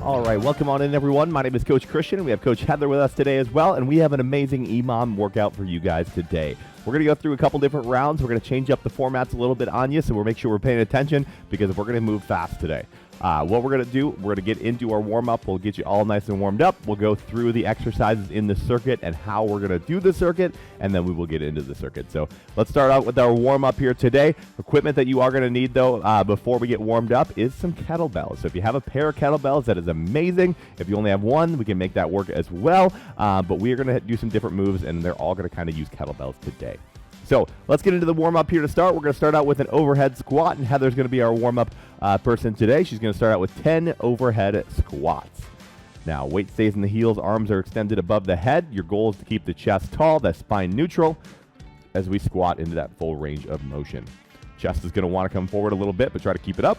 All right, welcome on in, everyone. My name is Coach Christian, and we have Coach Heather with us today as well, and we have an amazing EMOM workout for you guys today. We're going to go through a couple different rounds. We're going to change up the formats a little bit on you, so we'll make sure we're paying attention because we're going to move fast today. What we're going to do, we're going to get into our warm-up. We'll get you all nice and warmed up. We'll go through the exercises in the circuit and how we're going to do the circuit, and then we will get into the circuit. So let's start out with our warm-up here today. Equipment that you are going to need, though, before we get warmed up is some kettlebells. So if you have a pair of kettlebells, that is amazing. If you only have one, we can make that work as well. But we are going to do some different moves, and they're all going to kind of use kettlebells today. So let's get into the warm-up here to start. We're going to start out with an overhead squat, and Heather's going to be our warm-up person today. She's going to start out with 10 overhead squats. Now, weight stays in the heels, arms are extended above the head. Your goal is to keep the chest tall, that spine neutral, as we squat into that full range of motion. Chest is going to want to come forward a little bit, but try to keep it up.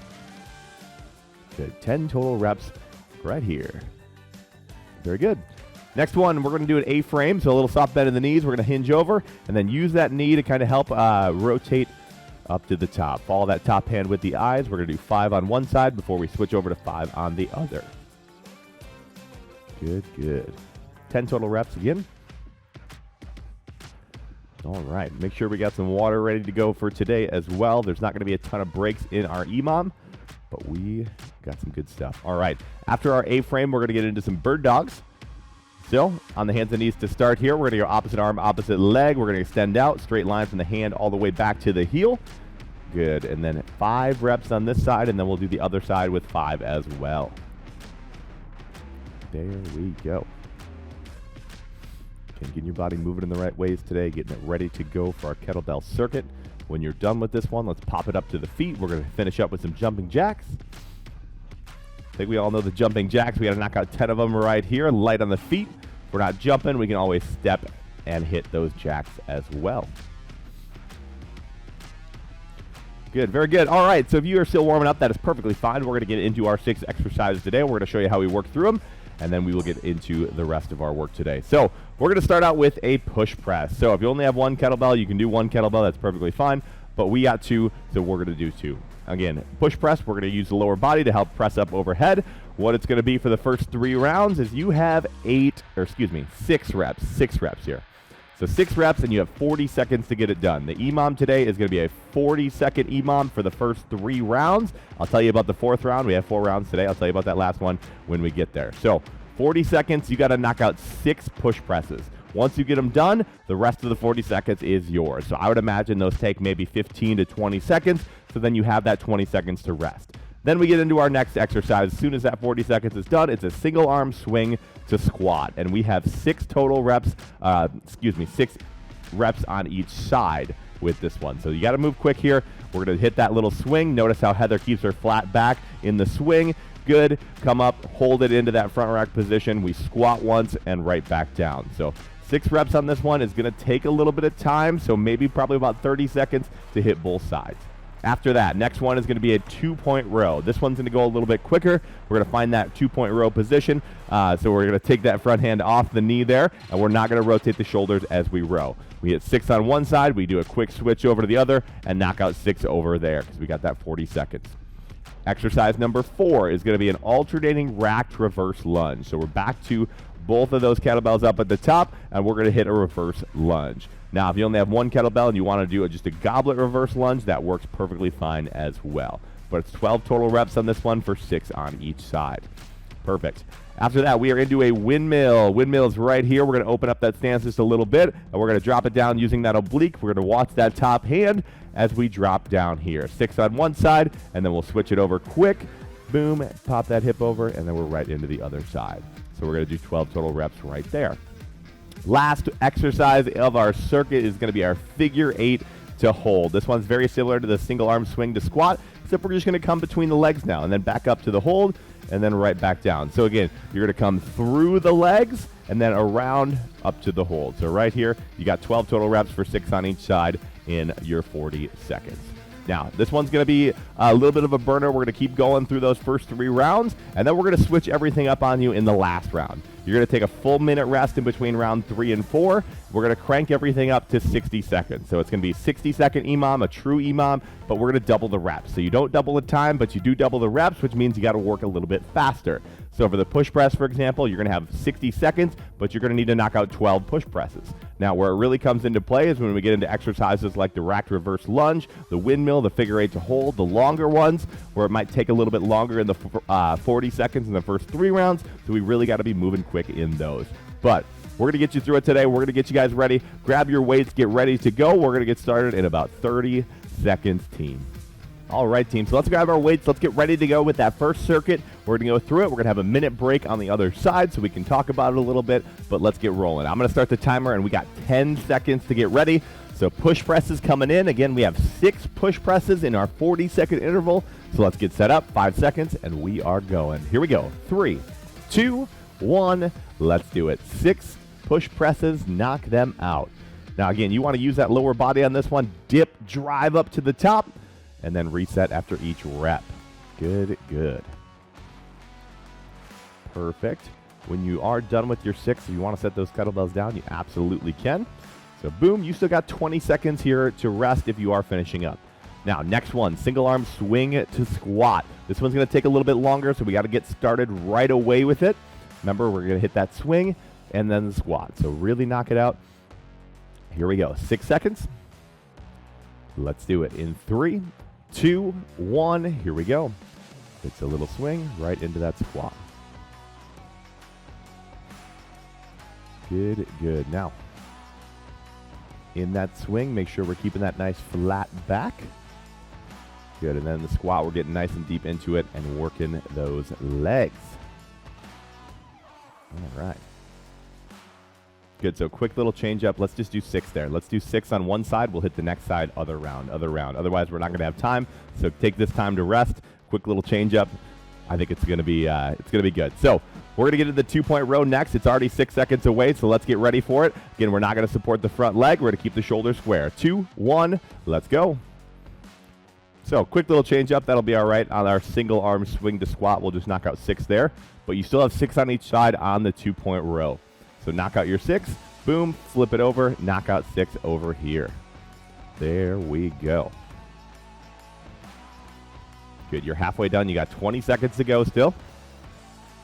Good. 10 total reps right here. Very good. Next one, we're going to do an A-frame, so a little soft bend in the knees. We're going to hinge over and then use that knee to kind of help rotate up to the top. Follow that top hand with the eyes. We're going to do 5 on one side before we switch over to 5 on the other. Good, good. 10 total reps again. All right, make sure we got some water ready to go for today as well. There's not going to be a ton of breaks in our EMOM, but we got some good stuff. All right, after our A-frame, we're going to get into some bird dogs. Still, on the hands and knees to start here, we're going to go opposite arm, opposite leg. We're going to extend out, straight line from the hand all the way back to the heel. Good, and then 5 reps on this side, and then we'll do the other side with 5 as well. There we go. Okay, getting your body moving in the right ways today, getting it ready to go for our kettlebell circuit. When you're done with this one, let's pop it up to the feet. We're going to finish up with some jumping jacks. I think we all know the jumping jacks. We got to knock out 10 of them right here, light on the feet. If we're not jumping, we can always step and hit those jacks as well. Good, very good. All right, so if you are still warming up, that is perfectly fine. We're going to get into our 6 exercises today. We're going to show you how we work through them, and then we will get into the rest of our work today. So we're going to start out with a push press. So if you only have one kettlebell, you can do one kettlebell. That's perfectly fine. But we got 2, so we're going to do 2. Again, push press, we're going to use the lower body to help press up overhead. What it's going to be for the first 3 rounds is you have 6 reps. 6 reps here. So 6 reps, and you have 40 seconds to get it done. The EMOM today is going to be a 40-second EMOM for the first 3 rounds. I'll tell you about the 4th round. We have 4 rounds today. I'll tell you about that last one when we get there. So 40 seconds, you got to knock out 6 push presses. Once you get them done, the rest of the 40 seconds is yours. So I would imagine those take maybe 15 to 20 seconds, so then you have that 20 seconds to rest. Then we get into our next exercise. As soon as that 40 seconds is done, it's a single arm swing to squat. And we have 6 total reps, 6 reps on each side with this one. So you got to move quick here. We're going to hit that little swing. Notice how Heather keeps her flat back in the swing. Good. Come up, hold it into that front rack position. We squat once and right back down. So 6 reps on this one is going to take a little bit of time, so maybe probably about 30 seconds to hit both sides. After that, next one is going to be a 2-point row. This one's going to go a little bit quicker. We're going to find that 2-point row position. So we're going to take that front hand off the knee there, and we're not going to rotate the shoulders as we row. We hit 6 on one side, we do a quick switch over to the other, and knock out 6 over there because we got that 40 seconds. Exercise number 4 is going to be an alternating racked reverse lunge. So we're back to both of those kettlebells up at the top, and we're going to hit a reverse lunge. Now, if you only have one kettlebell and you want to do just a goblet reverse lunge, that works perfectly fine as well. But it's 12 total reps on this one for 6 on each side. Perfect. After that, we are into a windmill. Windmill is right here. We're going to open up that stance just a little bit, and we're going to drop it down using that oblique. We're going to watch that top hand as we drop down here. 6 on one side, and then we'll switch it over quick. Boom, pop that hip over, and then we're right into the other side. So we're going to do 12 total reps right there. Last exercise of our circuit is going to be our figure 8 to hold. This one's very similar to the single arm swing to squat, except we're just going to come between the legs now and then back up to the hold and then right back down. So again, you're going to come through the legs and then around up to the hold. So right here, you got 12 total reps for 6 on each side in your 40 seconds. Now, this one's going to be a little bit of a burner. We're going to keep going through those first 3 rounds, and then we're going to switch everything up on you in the last round. You're going to take a full minute rest in between round 3 and 4. We're going to crank everything up to 60 seconds. So it's going to be 60-second EMOM, a true EMOM, but we're going to double the reps. So you don't double the time, but you do double the reps, which means you got to work a little bit faster. So for the push press, for example, you're going to have 60 seconds, but you're going to need to knock out 12 push presses. Now, where it really comes into play is when we get into exercises like the racked reverse lunge, the windmill, the figure 8 to hold, the longer ones, where it might take a little bit longer in the 40 seconds in the first 3 rounds. So we really got to be moving quick in those. But we're going to get you through it today. We're going to get you guys ready. Grab your weights, get ready to go. We're going to get started in about 30 seconds, team. All right, team, so let's grab our weights. Let's get ready to go with that first circuit. We're going to go through it. We're going to have a minute break on the other side so we can talk about it a little bit, but let's get rolling. I'm going to start the timer, and we got 10 seconds to get ready. So push presses coming in. Again, we have 6 push presses in our 40-second interval. So let's get set up. 5 seconds, and we are going. Here we go. 3, 2, 1. Let's do it. 6 push presses. Knock them out. Now, again, you want to use that lower body on this one. Dip, drive up to the top, and then reset after each rep. Good, good. Perfect. When you are done with your 6, if you want to set those kettlebells down, you absolutely can. So boom, you still got 20 seconds here to rest if you are finishing up. Now, next one, single arm swing to squat. This one's going to take a little bit longer, so we got to get started right away with it. Remember, we're going to hit that swing and then the squat. So really knock it out. Here we go. 6 seconds. Let's do it in 3, 2, 1. Here we go. It's a little swing right into that squat. Good, good. Now, in that swing, make sure we're keeping that nice flat back. Good, and then the squat, we're getting nice and deep into it and working those legs. All right. Good, so quick little change up. Let's just do 6 there. Let's do 6 on one side. We'll hit the next side, other round, other round. Otherwise, we're not going to have time. So take this time to rest. Quick little change up. I think it's going to be good. So we're going to get to the 2-point row next. It's already 6 seconds away, so let's get ready for it. Again, we're not going to support the front leg. We're going to keep the shoulders square. 2, 1, let's go. So quick little change up. That'll be all right on our single arm swing to squat. We'll just knock out 6 there. But you still have 6 on each side on the 2-point row. So knock out your 6, boom, flip it over, knock out 6 over here. There we go. Good, you're halfway done. You got 20 seconds to go still.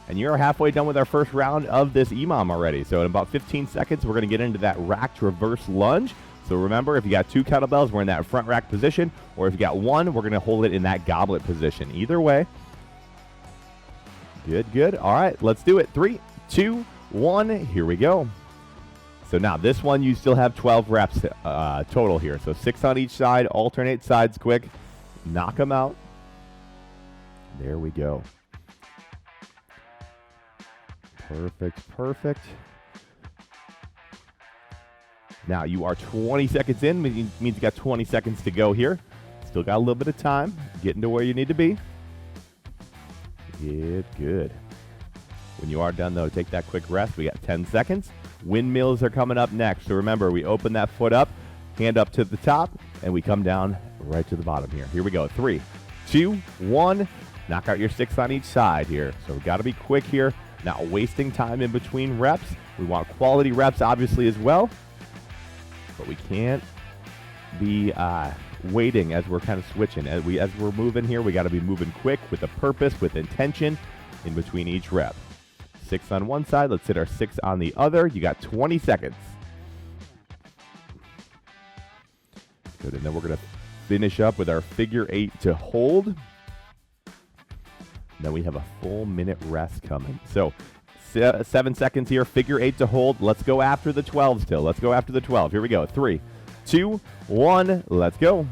And you're halfway done with our first round of this EMOM already. So in about 15 seconds, we're going to get into that racked reverse lunge. So remember, if you got 2 kettlebells, we're in that front rack position. Or if you got 1, we're going to hold it in that goblet position. Either way. Good, good. All right, let's do it. 3, 2, 1. Here we go. So now this one, you still have 12 reps total here. So 6 on each side. Alternate sides quick. Knock them out. There we go. Perfect, perfect. Now you are 20 seconds in, means you got 20 seconds to go here. Still got a little bit of time, getting to where you need to be. Good, good. When you are done though, take that quick rest. We got 10 seconds. Windmills are coming up next. So remember, we open that foot up, hand up to the top, and we come down right to the bottom here. Here we go. 3, 2, 1. Knock out your 6 on each side here. So we got to be quick here, not wasting time in between reps. We want quality reps, obviously, as well. But we can't be waiting as we're kind of switching. As we're moving here, we got to be moving quick with a purpose, with intention in between each rep. 6 on one side. Let's hit our 6 on the other. You got 20 seconds. Good, and then we're going to finish up with our figure 8 to hold. Then we have a full minute rest coming. So 7 seconds here, figure 8 to hold. Let's go after the 12 still. Let's go after the 12. Here we go. 3, 2, 1. Let's go.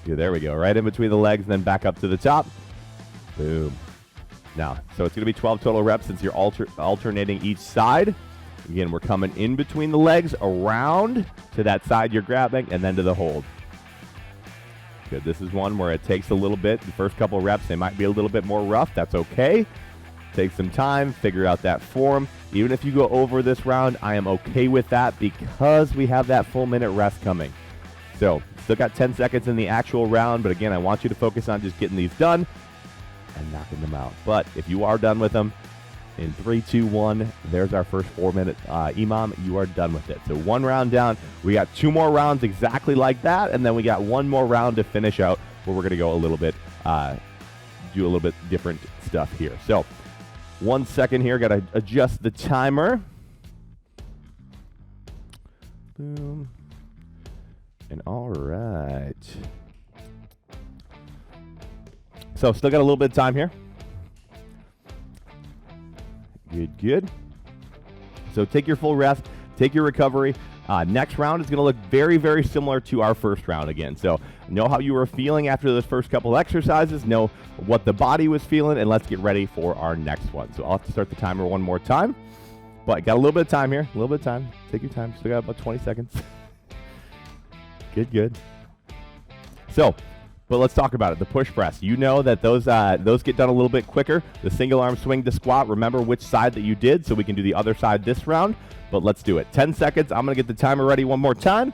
Yeah, there we go. Right in between the legs and then back up to the top. Boom. Now, so it's going to be 12 total reps since you're alternating each side. Again, we're coming in between the legs, around to that side you're grabbing, and then to the hold. Good. This is one where it takes a little bit. The first couple reps, they might be a little bit more rough. That's okay. Take some time, figure out that form. Even if you go over this round, I am okay with that because we have that full minute rest coming. So Still got 10 seconds in the actual round, but again, I want you to focus on just getting these done and knocking them out. But if you are done with them, in 3, 2, 1, there's our first 4-minute EMOM. You are done with it. So 1 round down. We got 2 more rounds exactly like that, and then we got 1 more round to finish out where we're going to go a little bit, do a little bit different stuff here. So 1 second here. Got to adjust the timer. Boom. And all right. So still got a little bit of time here. Good, good. So take your full rest, take your recovery. Next round is going to look very, very similar to our first round again. So know how you were feeling after those first couple exercises, know what the body was feeling, and let's get ready for our next one. So I'll have to start the timer one more time. But got a little bit of time here, a little bit of time. Take your time, still got about 20 seconds. Good, good. So, but let's talk about it. The push press. You know that those get done a little bit quicker. The single arm swing to squat. Remember which side that you did, so we can do the other side this round. But let's do it. 10 seconds. I'm going to get the timer ready one more time.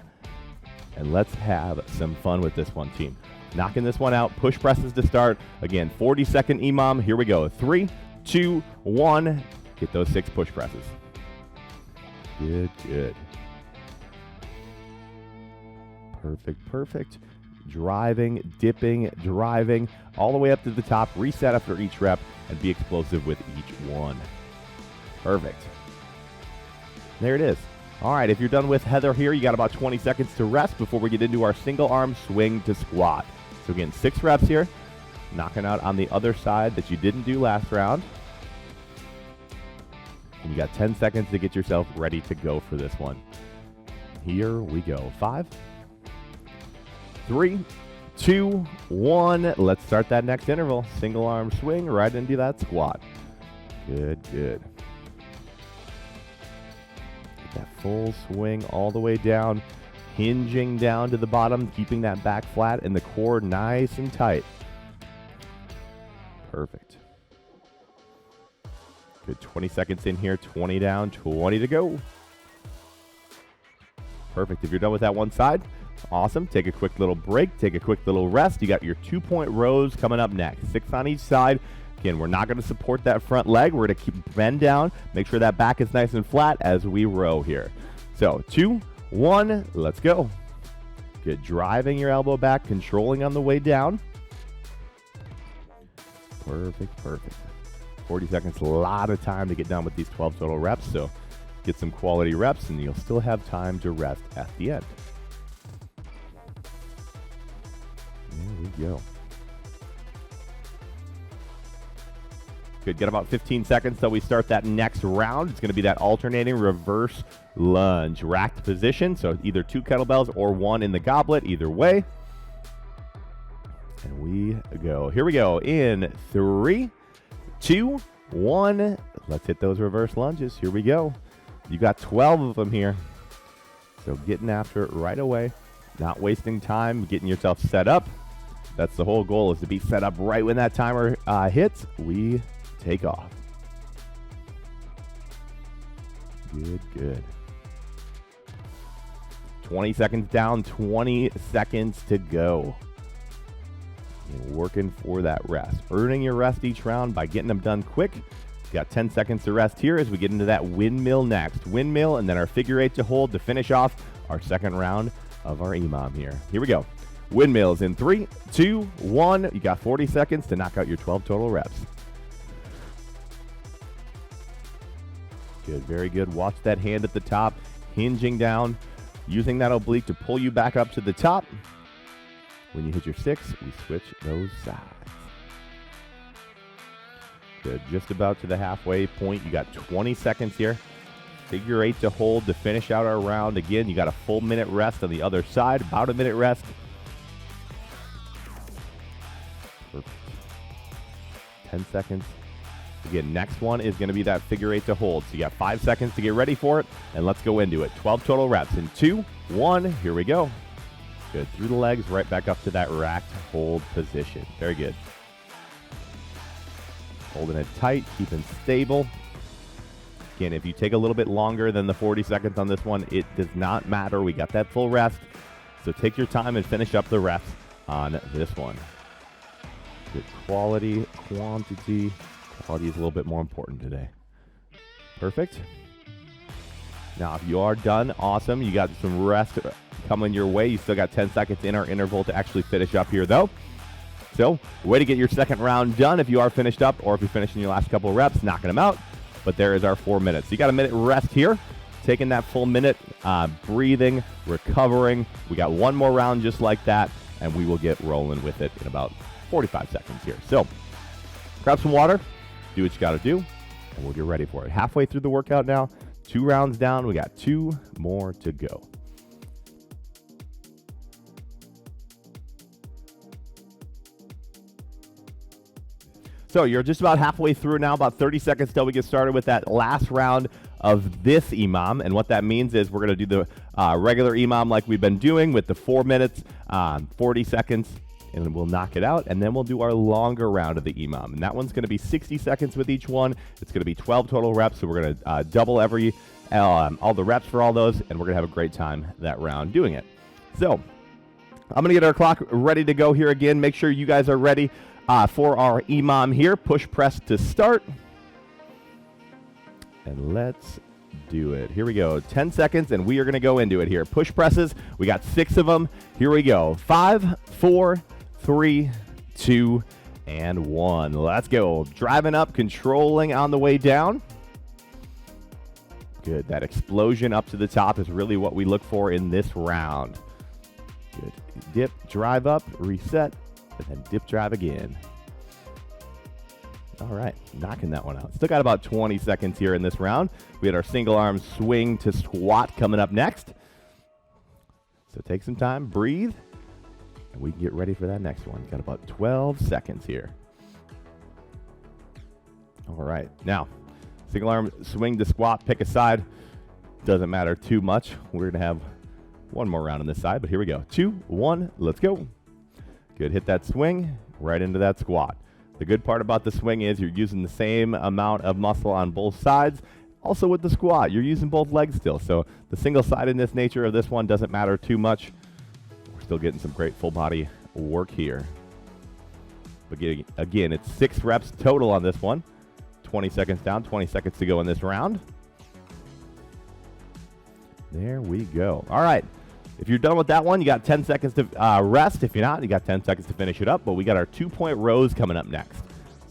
And let's have some fun with this one, team. Knocking this one out. Push presses to start. Again, 40-second EMOM. Here we go. 3, 2, 1. Get those 6 push presses. Good, good. Perfect, perfect. Driving, dipping, driving, all the way up to the top. Reset after each rep and be explosive with each one. Perfect. There it is. All right, if you're done with Heather here, you got about 20 seconds to rest before we get into our single arm swing to squat. So again, 6 reps here. Knocking out on the other side that you didn't do last round. And you got 10 seconds to get yourself ready to go for this one. Here we go. 5, 3, 2, 1. Let's start that next interval. Single arm swing right into that squat. Good, good. Get that full swing all the way down, hinging down to the bottom, keeping that back flat and the core nice and tight. Perfect. Good, 20 seconds in here, 20 down, 20 to go. Perfect. If you're done with that one side, awesome. Take a quick little break, take a quick little rest. You got your 2-point rows coming up next. 6 on each side. Again, we're not going to support that front leg. We're going to keep bend down, make sure that back is nice and flat as we row here. So 2, 1, let's go. Good, driving your elbow back, controlling on the way down. Perfect, perfect. 40 seconds, a lot of time to get done with these 12 total reps, so get some quality reps and you'll still have time to rest at the end. There we go. Good, get about 15 seconds till we start that next round. It's going to be that alternating reverse lunge, racked position, so either 2 kettlebells or 1 in the goblet, either way. And we go. Here we go in 3, 2, 1. Let's hit those reverse lunges. Here we go. You got 12 of them here. So getting after it right away. Not wasting time, getting yourself set up. That's the whole goal, is to be set up right when that timer hits. We take off. Good, good. 20 seconds down, 20 seconds to go. And working for that rest. Earning your rest each round by getting them done quick. Got 10 seconds to rest here as we get into that windmill next. Windmill and then our figure 8 to hold to finish off our second round of our EMOM here. Here we go. Windmills in 3, 2, 1. You got 40 seconds to knock out your 12 total reps. Good, very good. Watch that hand at the top, hinging down, using that oblique to pull you back up to the top. When you hit your 6, we switch those sides. Good, just about to the halfway point. You got 20 seconds here. Figure 8 to hold to finish out our round. Again, you got a full minute rest on the other side, about a minute rest. Perfect. 10 seconds. Again, next one is going to be that figure 8 to hold. So you got 5 seconds to get ready for it, and let's go into it. 12 total reps in 2, 1. Here we go. Good. Through the legs, right back up to that racked hold position. Very good. Holding it tight, keeping stable. Again, if you take a little bit longer than the 40 seconds on this one, it does not matter. We got that full rest. So take your time and finish up the reps on this one. Good quality, quantity. Quality is a little bit more important today. Perfect. Now, if you are done, awesome. You got some rest coming your way. You still got 10 seconds in our interval to actually finish up here, though. So, way to get your second round done if you are finished up, or if you're finishing your last couple of reps, knocking them out. But there is our 4 minutes. You got a minute rest here. Taking that full minute, breathing, recovering. We got one more round just like that, and we will get rolling with it in about 45 seconds here. So, grab some water, do what you got to do, and we'll get ready for it. Halfway through the workout now, 2 rounds down. We got 2 more to go. So you're just about halfway through now, about 30 seconds till we get started with that last round of this EMOM. And what that means is we're going to do the regular EMOM like we've been doing with the 4 minutes, 40 seconds, and we'll knock it out. And then we'll do our longer round of the EMOM. And that one's going to be 60 seconds with each one. It's going to be 12 total reps. So we're going to double all the reps for all those, and we're going to have a great time that round doing it. So I'm going to get our clock ready to go here again. Make sure you guys are ready for our EMOM here. Push press to start. And let's do it. Here we go. 10 seconds, and we are going to go into it here. Push presses. We got 6 of them. Here we go. 5, 4, 3, 2, and 1. Let's go. Driving up, controlling on the way down. Good. That explosion up to the top is really what we look for in this round. Good. Dip, drive up, reset, and then dip, drive again. All right, knocking that one out. Still got about 20 seconds here in this round. We had our single arm swing to squat coming up next. So take some time, breathe, and we can get ready for that next one. Got about 12 seconds here. All right, now, single arm swing to squat, pick a side. Doesn't matter too much. We're going to have one more round on this side, but here we go. 2, 1, let's go. Good, hit that swing right into that squat. The good part about the swing is you're using the same amount of muscle on both sides. Also with the squat, you're using both legs still. So the single-sidedness nature of this one doesn't matter too much. We're still getting some great full body work here. But again, it's 6 reps total on this one. 20 seconds down, 20 seconds to go in this round. There we go. All right. If you're done with that one, you got 10 seconds to rest. If you're not, you got 10 seconds to finish it up. But we got our 2-point rows coming up next.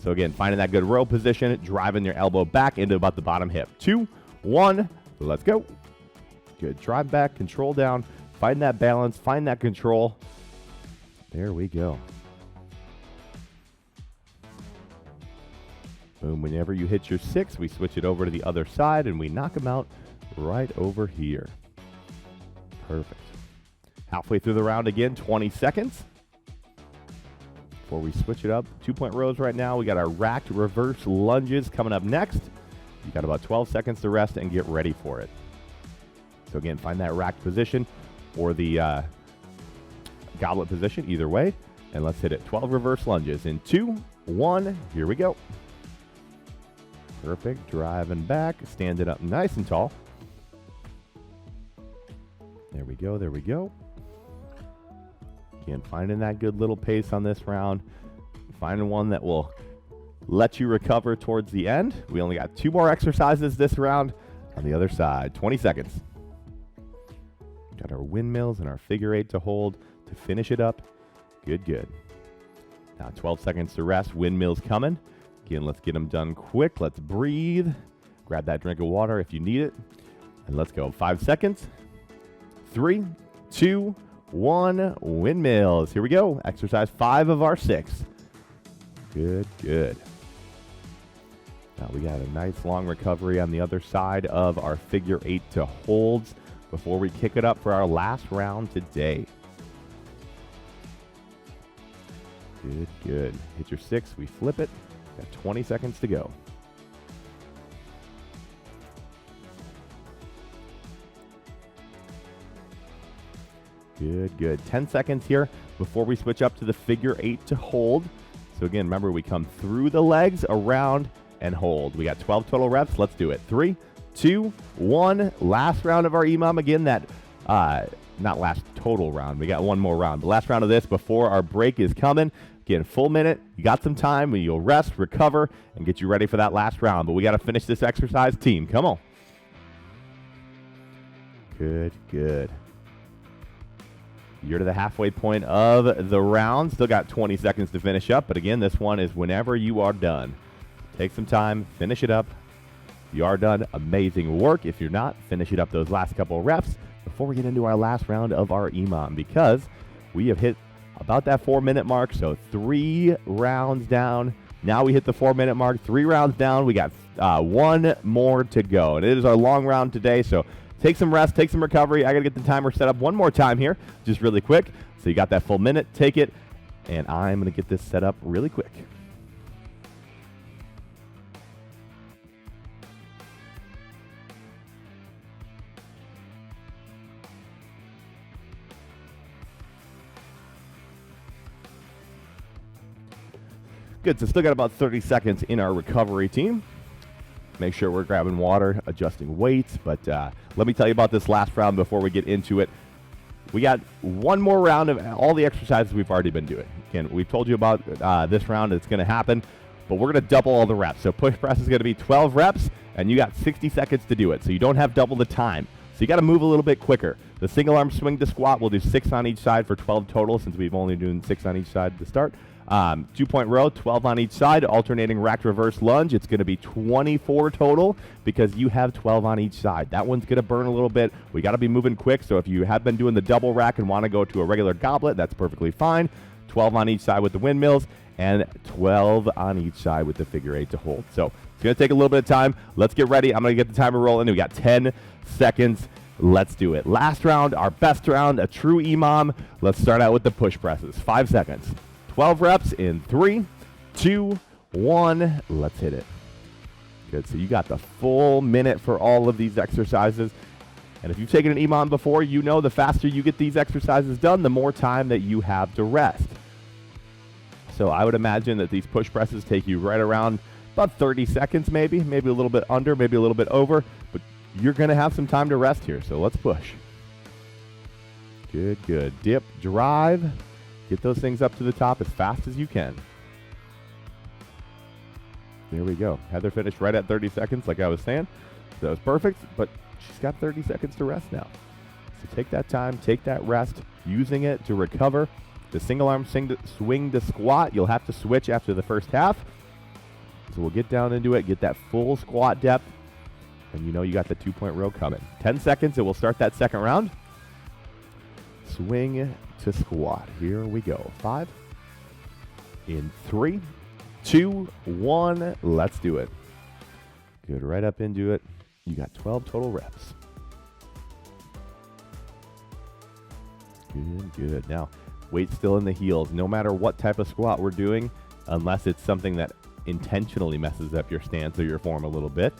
So again, finding that good row position, driving your elbow back into about the bottom hip. 2, 1, let's go. Good. Drive back, control down, find that balance, find that control. There we go. Boom. Whenever you hit your 6, we switch it over to the other side, and we knock them out right over here. Perfect. Halfway through the round again, 20 seconds. Before we switch it up, 2-point rows right now. We got our racked reverse lunges coming up next. You got about 12 seconds to rest and get ready for it. So again, find that racked position or the goblet position, either way. And let's hit it. 12 reverse lunges in 2, 1, here we go. Perfect. Driving back, standing up nice and tall. There we go, there we go. Again, finding that good little pace on this round. Finding one that will let you recover towards the end. We only got 2 more exercises this round on the other side. 20 seconds. Got our windmills and our figure 8 to hold to finish it up. Good, good. Now 12 seconds to rest. Windmills coming. Again, let's get them done quick. Let's breathe. Grab that drink of water if you need it. And let's go. 5 seconds. 3, 2, 1, windmills. Here we go. Exercise 5 of our 6. Good, good. Now we got a nice long recovery on the other side of our figure 8 to holds before we kick it up for our last round today. Good, good. Hit your 6. We flip it. Got 20 seconds to go. Good, good. 10 seconds here before we switch up to the figure 8 to hold. So again, remember, we come through the legs, around, and hold. We got 12 total reps. Let's do it. 3, 2, 1. Last round of our EMOM. Again, that not last total round. We got one more round. The last round of this before our break is coming. Again, full minute. You got some time. You'll rest, recover, and get you ready for that last round. But we got to finish this exercise, team. Come on. Good, good. You're to the halfway point of the round. Still got 20 seconds to finish up. But again, this one is whenever you are done. Take some time, finish it up. If you are done, amazing work. If you're not, finish it up those last couple of reps before we get into our last round of our EMOM, because we have hit about that 4-minute mark. So 3 rounds down. Now we hit the 4-minute mark. 3 rounds down. We got 1 more to go. And it is our long round today. So take some rest, take some recovery. I got to get the timer set up one more time here, just really quick. So you got that full minute. Take it. And I'm going to get this set up really quick. Good, so still got about 30 seconds in our recovery, team. Make sure we're grabbing water, adjusting weights, but let me tell you about this last round before we get into it. We got one more round of all the exercises we've already been doing. Again, we've told you about this round, it's gonna happen, but we're gonna double all the reps. So push press is gonna be 12 reps, and you got 60 seconds to do it, so you don't have double the time. So you gotta move a little bit quicker. The single arm swing to squat, we'll do 6 on each side for 12 total, since we've only doing 6 on each side to start. 2-point row, 12 on each side, alternating rack reverse lunge. It's going to be 24 total because you have 12 on each side. That one's going to burn a little bit. We got to be moving quick, so if you have been doing the double rack and want to go to a regular goblet, that's perfectly fine. 12 on each side with the windmills and 12 on each side with the figure 8 to hold. So it's going to take a little bit of time. Let's get ready. I'm going to get the timer rolling. We got 10 seconds. Let's do it. Last round, our best round, a true EMOM. Let's start out with the push presses. 5 seconds. 12 reps in 3, 2, 1. Let's hit it. Good. So you got the full minute for all of these exercises. And if you've taken an EMOM before, you know the faster you get these exercises done, the more time that you have to rest. So I would imagine that these push presses take you right around about 30 seconds, maybe a little bit under, maybe a little bit over, but you're going to have some time to rest here. So let's push. Good, good. Dip, drive. Get those things up to the top as fast as you can. There we go. Heather finished right at 30 seconds, like I was saying. That was perfect, but she's got 30 seconds to rest now. So take that time, take that rest, using it to recover. The single arm swing to squat, you'll have to switch after the first half. So we'll get down into it, get that full squat depth, and you know you got the 2-point row coming. 10 seconds, and we'll start that second round. Swing to squat. Here we go. 5, in 3, 2, 1. Let's do it. Good. Right up into it. You got 12 total reps. Good, good. Now, weight still in the heels. No matter what type of squat we're doing, unless it's something that intentionally messes up your stance or your form a little bit,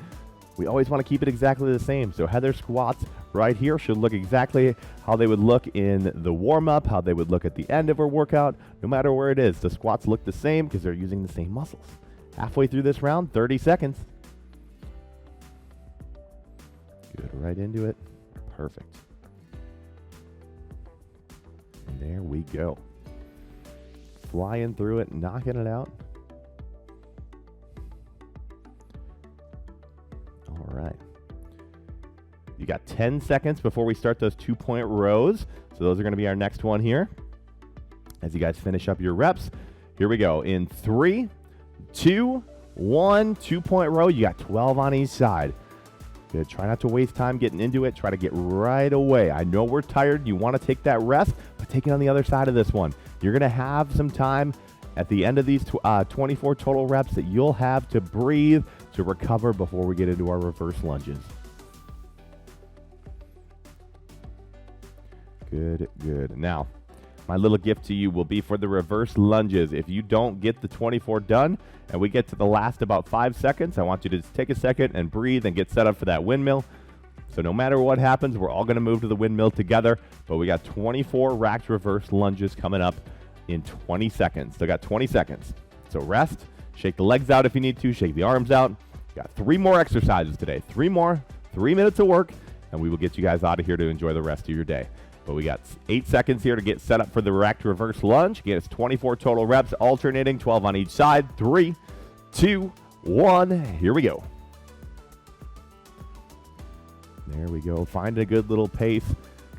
we always want to keep it exactly the same. So Heather's squats right here should look exactly how they would look in the warm-up, how they would look at the end of her workout. No matter where it is, the squats look the same because they're using the same muscles. Halfway through this round, 30 seconds. Good, right into it. Perfect. And there we go. Flying through it, knocking it out. All right. You got 10 seconds before we start those 2-point rows. So those are going to be our next one here. As you guys finish up your reps, here we go. In 3, 2, 1, 2-point row. You got 12 on each side. Good. Try not to waste time getting into it. Try to get right away. I know we're tired. You want to take that rest, but take it on the other side of this one. You're going to have some time at the end of these 24 total reps that you'll have to breathe, to recover before we get into our reverse lunges. Good, good. Now, my little gift to you will be for the reverse lunges. If you don't get the 24 done and we get to the last about 5 seconds, I want you to just take a second and breathe and get set up for that windmill. So no matter what happens, we're all going to move to the windmill together, but we got 24 racked reverse lunges coming up in 20 seconds. So got 20 seconds. So rest, shake the legs out if you need to, shake the arms out. Got 3 more exercises today. 3 more, 3 minutes of work, and we will get you guys out of here to enjoy the rest of your day. But we got 8 seconds here to get set up for the racked reverse lunge. Again, it's 24 total reps, alternating, 12 on each side. 3, 2, 1, here we go. There we go. Find a good little pace.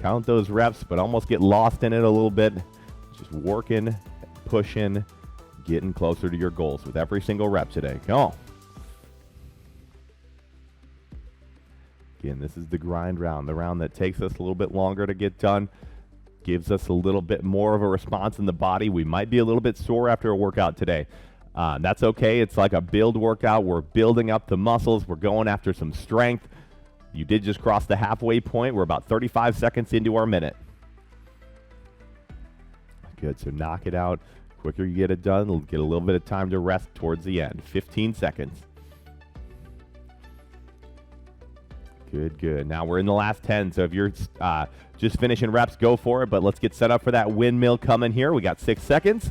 Count those reps, but almost get lost in it a little bit. Just working, pushing, getting closer to your goals with every single rep today. Come on. Again, this is the grind round, the round that takes us a little bit longer to get done, gives us a little bit more of a response in the body. We might be a little bit sore after a workout today. That's okay. It's like a build workout. We're building up the muscles. We're going after some strength. You did just cross the halfway point. We're about 35 seconds into our minute. Good, so knock it out. Quicker you get it done, you'll get a little bit of time to rest towards the end. 15 seconds. Good, good. Now we're in the last 10, so if you're just finishing reps, go for it, but let's get set up for that windmill coming here. We got 6 seconds.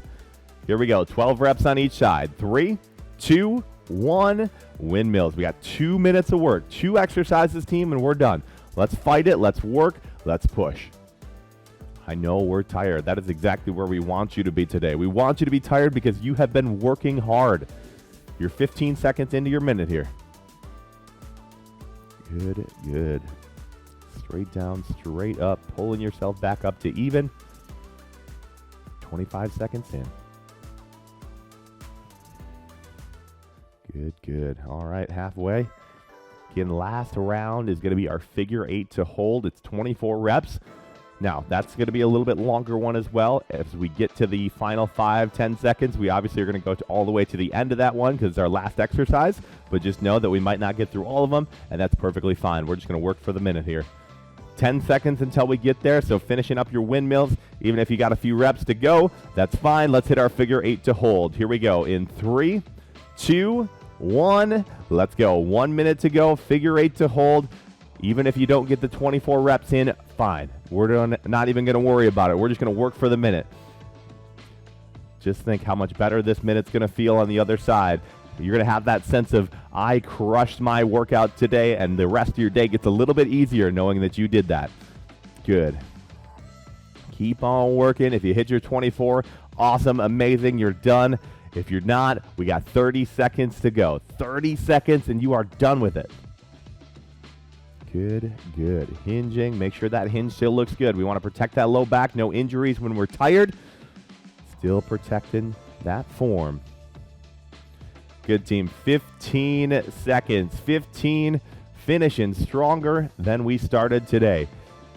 Here we go, 12 reps on each side. 3, 2, 1, windmills. We got 2 minutes of work, 2 exercises, team, and we're done. Let's fight it, let's work, let's push. I know we're tired. That is exactly where we want you to be today. We want you to be tired because you have been working hard. You're 15 seconds into your minute here. Good, good. Straight down, straight up, pulling yourself back up to even. 25 seconds in. Good, good. All right, halfway. Again, last round is going to be our figure 8 to hold. It's 24 reps. Now, that's going to be a little bit longer one as well. As we get to the final 5-10 seconds, we obviously are going to go all the way to the end of that one because it's our last exercise. But just know that we might not get through all of them, and that's perfectly fine. We're just going to work for the minute here. 10 seconds until we get there, so finishing up your windmills, even if you got a few reps to go, that's fine. Let's hit our figure 8 to hold. Here we go in 3, 2, 1. Let's go. 1 minute to go, figure 8 to hold. Even if you don't get the 24 reps in, fine. We're not even going to worry about it. We're just going to work for the minute. Just think how much better this minute's going to feel on the other side. You're going to have that sense of, I crushed my workout today, and the rest of your day gets a little bit easier knowing that you did that. Good. Keep on working. If you hit your 24, awesome, amazing, you're done. If you're not, we got 30 seconds to go. 30 seconds, and you are done with it. Good, good. Hinging. Make sure that hinge still looks good. We want to protect that low back. No injuries when we're tired. Still protecting that form. Good, team. 15 seconds. 15. Finishing stronger than we started today.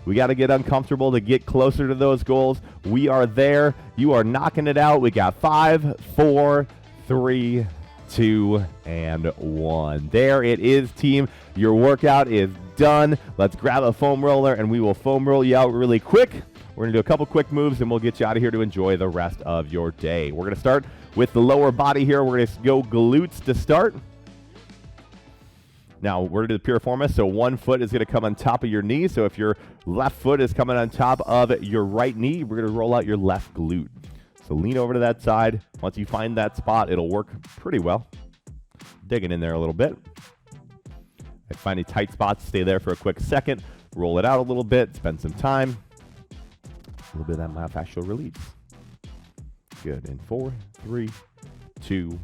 We got to get uncomfortable to get closer to those goals. We are there. You are knocking it out. We got 5, 4, 3, 2, and 1. There it is, team. Your workout is done. Let's grab a foam roller, and we will foam roll you out really quick. We're going to do a couple quick moves, and we'll get you out of here to enjoy the rest of your day. We're going to start with the lower body here. We're going to go glutes to start. Now, we're going to do the Piriformis, so one foot is going to come on top of your knee. So if your left foot is coming on top of your right knee, we're going to roll out your left glute. So lean over to that side. Once you find that spot, it'll work pretty well. Digging in there a little bit. And find any tight spots, stay there for a quick second. Roll it out a little bit, spend some time. A little bit of that myofascial release. Good. In 4, 3, 2,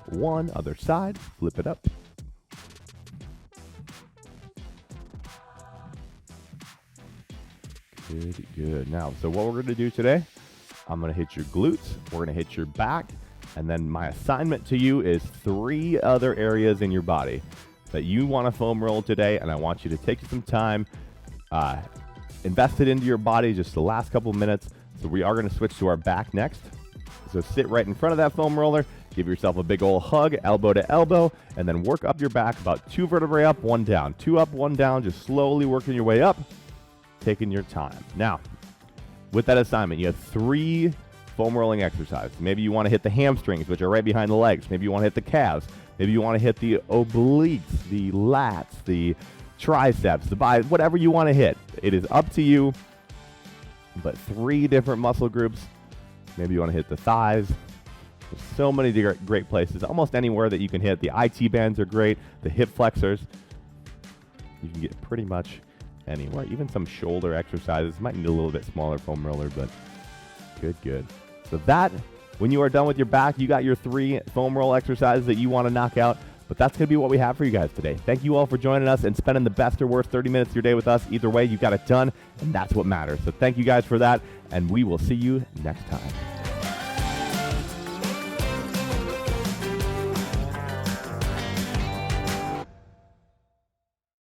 1. Other side. Flip it up. Good, good. Now, so what we're going to do today, I'm going to hit your glutes, we're going to hit your back, and then my assignment to you is 3 other areas in your body that you want to foam roll today, and I want you to take some time, invest it into your body just the last couple minutes. So we are going to switch to our back next. So sit right in front of that foam roller, give yourself a big old hug, elbow to elbow, and then work up your back about 2 vertebrae up, 1 down. 2 up, 1 down, just slowly working your way up. Taking your time. Now, with that assignment, you have 3 foam rolling exercises. Maybe you want to hit the hamstrings, which are right behind the legs. Maybe you want to hit the calves. Maybe you want to hit the obliques, the lats, the triceps, the biceps, whatever you want to hit. It is up to you, but 3 different muscle groups. Maybe you want to hit the thighs. There's so many great places. Almost anywhere that you can hit. The IT bands are great. The hip flexors. You can get pretty much anywhere. Even some shoulder exercises. Might need a little bit smaller foam roller, but good. So that, when you are done with your back, you got your 3 foam roll exercises that you want to knock out. But that's going to be what we have for you guys today. Thank you all for joining us and spending the best or worst 30 minutes of your day with us. Either way, you got it done, and that's what matters. So thank you guys for that, and we will see you next time.